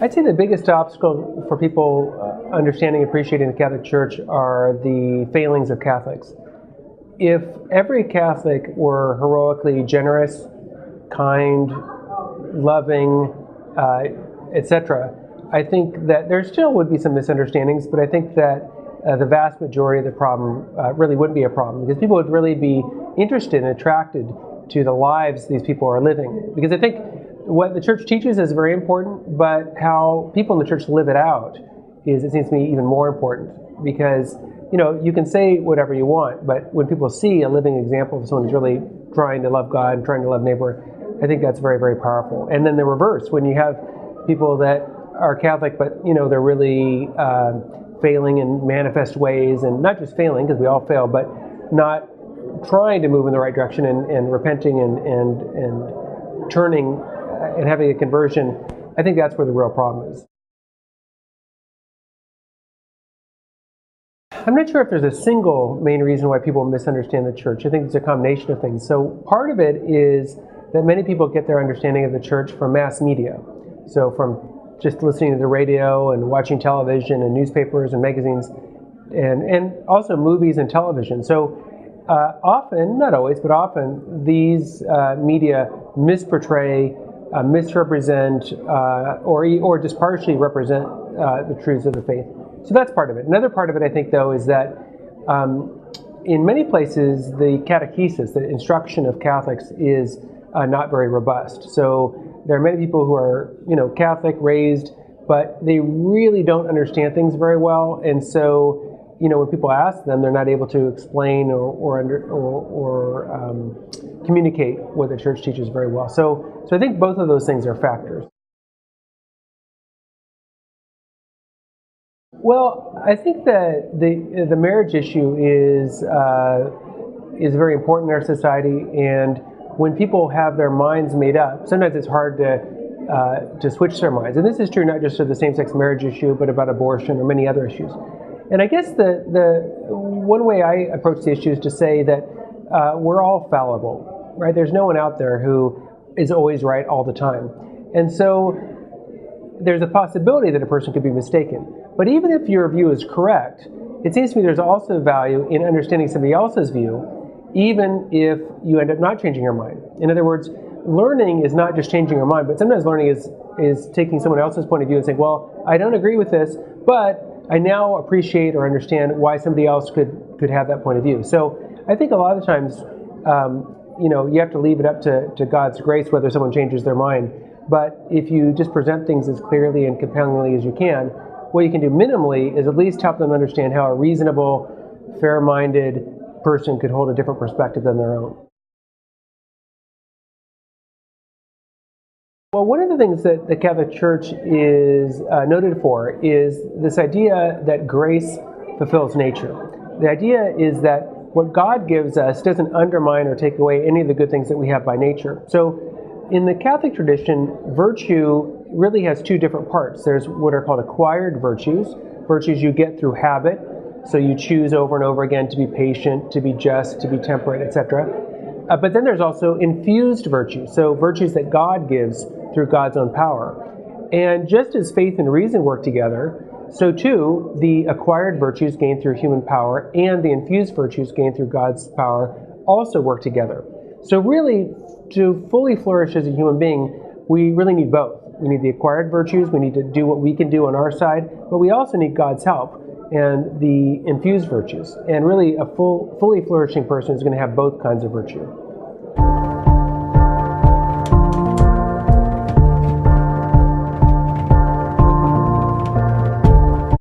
I'd say the biggest obstacle for people understanding and appreciating the Catholic Church are the failings of Catholics. If every Catholic were heroically generous, kind, loving, etc., I think that there still would be some misunderstandings, but I think that the vast majority of the problem really wouldn't be a problem, because people would really be interested and attracted to the lives these people are living. Because I think what the church teaches is very important, but how people in the church live it out is, it seems to me, even more important. Because, you know, you can say whatever you want, but when people see a living example of someone who's really trying to love God and trying to love neighbor, I think that's very, very powerful. And then the reverse, when you have people that are Catholic, but, you know, they're really failing in manifest ways, and not just failing, because we all fail, but not trying to move in the right direction and repenting and turning and having a conversion, I think that's where the real problem is. I'm not sure if there's a single main reason why people misunderstand the church. I think it's a combination of things. So part of it is that many people get their understanding of the church from mass media. So from just listening to the radio and watching television and newspapers and magazines, and also movies and television. So often, not always, but often, these media misportray, misrepresent, or just partially represent the truths of the faith. So that's part of it. Another part of it, I think, though, is that in many places, the catechesis, the instruction of Catholics, is not very robust. So there are many people who are, you know, Catholic, raised, but they really don't understand things very well. And so, you know, when people ask them, they're not able to explain or communicate what the church teaches very well. So I think both of those things are factors. Well, I think that the marriage issue is very important in our society, and when people have their minds made up, sometimes it's hard to switch their minds. And this is true not just of the same-sex marriage issue, but about abortion or many other issues. And I guess the one way I approach the issue is to say that we're all fallible, right? There's no one out there who is always right all the time. And so there's a possibility that a person could be mistaken. But even if your view is correct, it seems to me there's also value in understanding somebody else's view, even if you end up not changing your mind. In other words, learning is not just changing your mind, but sometimes learning is taking someone else's point of view and saying, well, I don't agree with this, but I now appreciate or understand why somebody else could have that point of view. So I think a lot of times, you know, you have to leave it up to God's grace whether someone changes their mind. But if you just present things as clearly and compellingly as you can, what you can do minimally is at least help them understand how a reasonable, fair-minded person could hold a different perspective than their own. Well, one of the things that the Catholic Church is noted for is this idea that grace fulfills nature. The idea is that what God gives us doesn't undermine or take away any of the good things that we have by nature. So in the Catholic tradition, virtue really has two different parts. There's what are called acquired virtues, virtues you get through habit. So you choose over and over again to be patient, to be just, to be temperate, etc. But then there's also infused virtues, so virtues that God gives through God's own power. And just as faith and reason work together, so too the acquired virtues gained through human power and the infused virtues gained through God's power also work together. So really, to fully flourish as a human being, we really need both. We need the acquired virtues, we need to do what we can do on our side, but we also need God's help and the infused virtues. And really, a fully flourishing person is going to have both kinds of virtue.